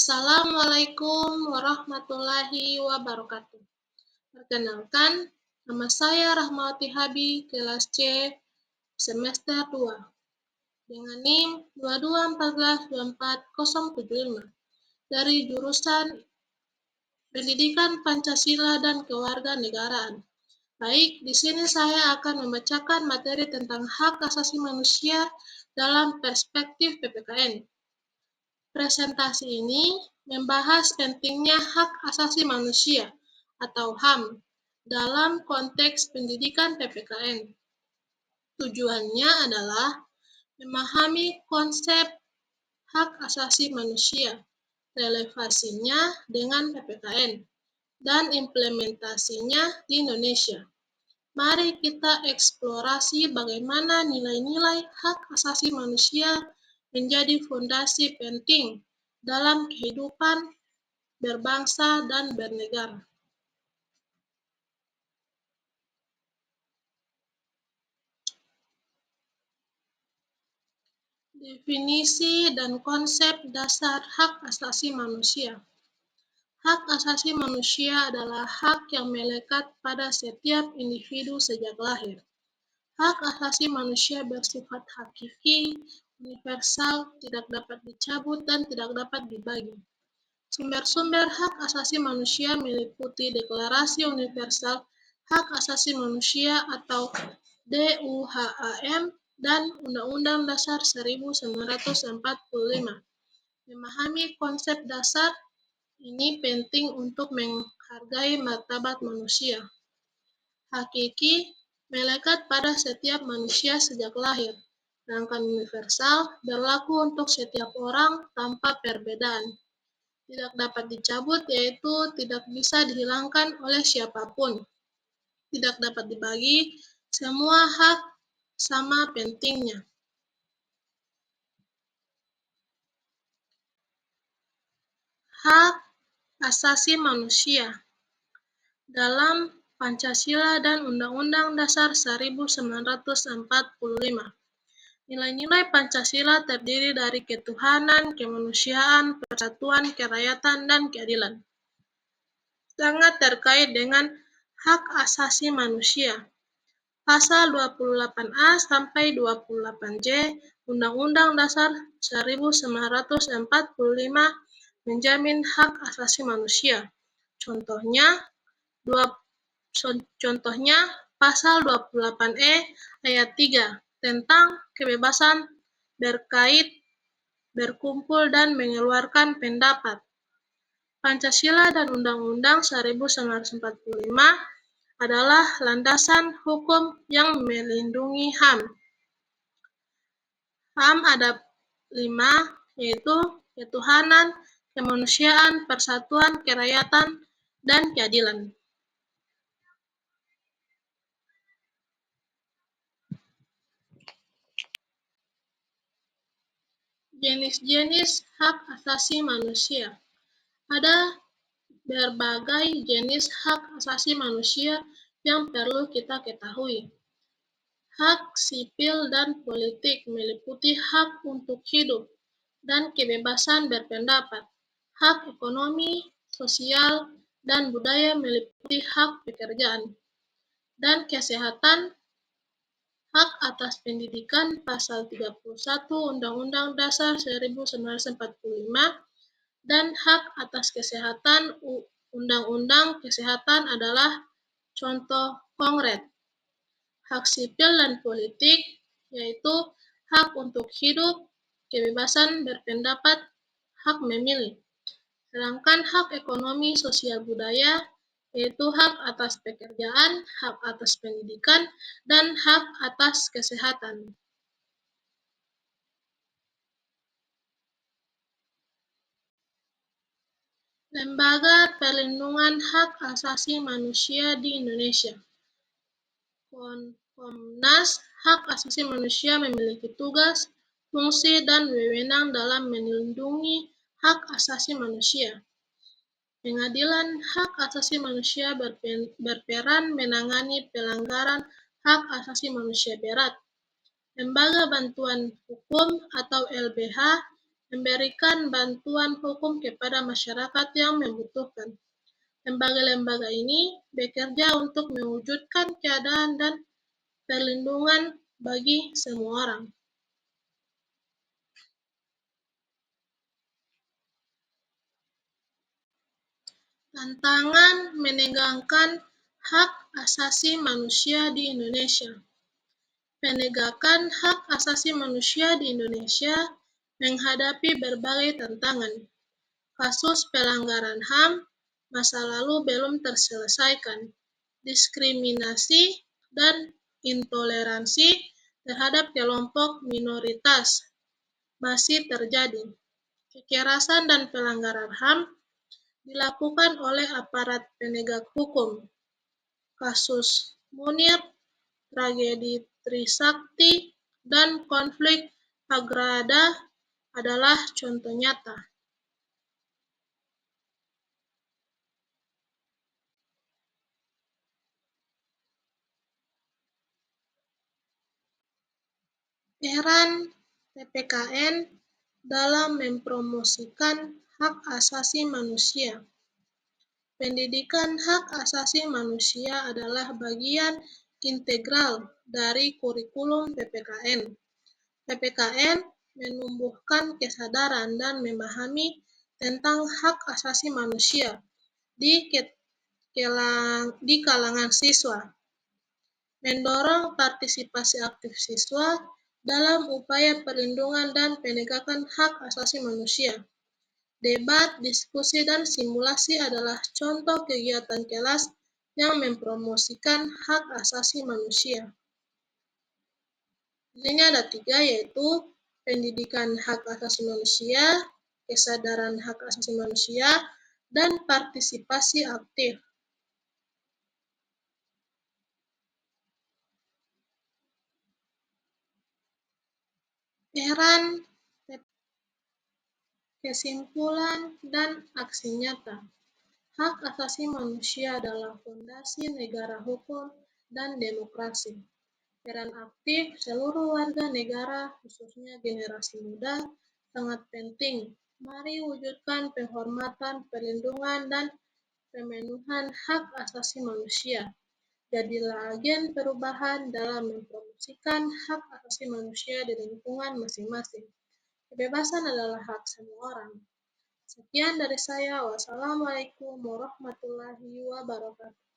Assalamualaikum warahmatullahi wabarakatuh. Perkenalkan, nama saya Rahmawati Habi, kelas C, semester 2, dengan NIM 22142475 dari jurusan Pendidikan Pancasila dan Kewarganegaraan. Baik, di sini saya akan membacakan materi tentang hak asasi manusia dalam perspektif PPKN. Presentasi ini membahas pentingnya hak asasi manusia atau HAM dalam konteks pendidikan PPKN. Tujuannya adalah memahami konsep hak asasi manusia, relevansinya dengan PPKN, dan implementasinya di Indonesia. Mari kita eksplorasi bagaimana nilai-nilai hak asasi manusia menjadi fondasi penting dalam kehidupan berbangsa dan bernegara. Definisi dan konsep dasar hak asasi manusia. Hak asasi manusia adalah hak yang melekat pada setiap individu sejak lahir. Hak asasi manusia bersifat hakiki, universal, tidak dapat dicabut dan tidak dapat dibagi. Sumber-sumber hak asasi manusia meliputi Deklarasi Universal Hak Asasi Manusia atau DUHAM dan Undang-Undang Dasar 1945. Memahami konsep dasar ini penting untuk menghargai martabat manusia. Hakiki melekat pada setiap manusia sejak lahir, sedangkan universal berlaku untuk setiap orang tanpa perbedaan. Tidak dapat dicabut yaitu tidak bisa dihilangkan oleh siapapun. Tidak dapat dibagi, semua hak sama pentingnya. Hak asasi manusia dalam Pancasila dan Undang-Undang Dasar 1945. Nilai-nilai Pancasila terdiri dari ketuhanan, kemanusiaan, persatuan, kerakyatan, dan keadilan. Sangat terkait dengan hak asasi manusia. Pasal 28A sampai 28J Undang-Undang Dasar 1945 menjamin hak asasi manusia. Contohnya Pasal 28E ayat 3 tentang kebebasan berkait, berkumpul, dan mengeluarkan pendapat. Pancasila dan Undang-Undang 1945 adalah landasan hukum yang melindungi HAM. HAM ada 5, yaitu ketuhanan, kemanusiaan, persatuan, kerakyatan, dan keadilan. Jenis-jenis hak asasi manusia. Ada berbagai jenis hak asasi manusia yang perlu kita ketahui. Hak sipil dan politik meliputi hak untuk hidup dan kebebasan berpendapat. Hak ekonomi, sosial, dan budaya meliputi hak pekerjaan dan kesehatan. Hak atas pendidikan Pasal 31 Undang-Undang Dasar 1945 dan hak atas kesehatan Undang-Undang Kesehatan adalah contoh konkret. Hak sipil dan politik yaitu hak untuk hidup, kebebasan berpendapat, hak memilih. Sedangkan hak ekonomi, sosial, budaya yaitu hak atas pekerjaan, hak atas pendidikan, dan hak atas kesehatan. Lembaga Perlindungan Hak Asasi Manusia di Indonesia. Komnas Hak Asasi Manusia memiliki tugas, fungsi, dan wewenang dalam melindungi hak asasi manusia. Pengadilan Hak Asasi Manusia berperan menangani pelanggaran hak asasi manusia berat. Lembaga Bantuan Hukum atau LBH memberikan bantuan hukum kepada masyarakat yang membutuhkan. Lembaga-lembaga ini bekerja untuk mewujudkan keadaan dan perlindungan bagi semua orang. Tantangan menegakkan hak asasi manusia di Indonesia. Penegakan hak asasi manusia di Indonesia menghadapi berbagai tantangan. Kasus pelanggaran HAM masa lalu belum terselesaikan. Diskriminasi dan intoleransi terhadap kelompok minoritas masih terjadi. Kekerasan dan pelanggaran HAM dilakukan oleh aparat penegak hukum. Kasus Munir, tragedi Trisakti, dan konflik Agrada adalah contoh nyata. Peran PPKN dalam mempromosikan hak asasi manusia. Pendidikan hak asasi manusia adalah bagian integral dari kurikulum PPKN. PPKN menumbuhkan kesadaran dan memahami tentang hak asasi manusia di kalangan siswa, mendorong partisipasi aktif siswa dalam upaya perlindungan dan penegakan hak asasi manusia. Debat, diskusi, dan simulasi adalah contoh kegiatan kelas yang mempromosikan hak asasi manusia. Nilainya ada 3, yaitu pendidikan hak asasi manusia, kesadaran hak asasi manusia, dan partisipasi aktif. Peran, kesimpulan, dan aksi nyata. Hak asasi manusia adalah fondasi negara hukum dan demokrasi. Peran aktif seluruh warga negara, khususnya generasi muda, sangat penting. Mari wujudkan penghormatan, perlindungan, dan pemenuhan hak asasi manusia. Jadilah agen perubahan dalam mempromosikan hak asasi manusia di lingkungan masing-masing. Kebebasan adalah hak semua orang. Sekian dari saya. Wassalamualaikum warahmatullahi wabarakatuh.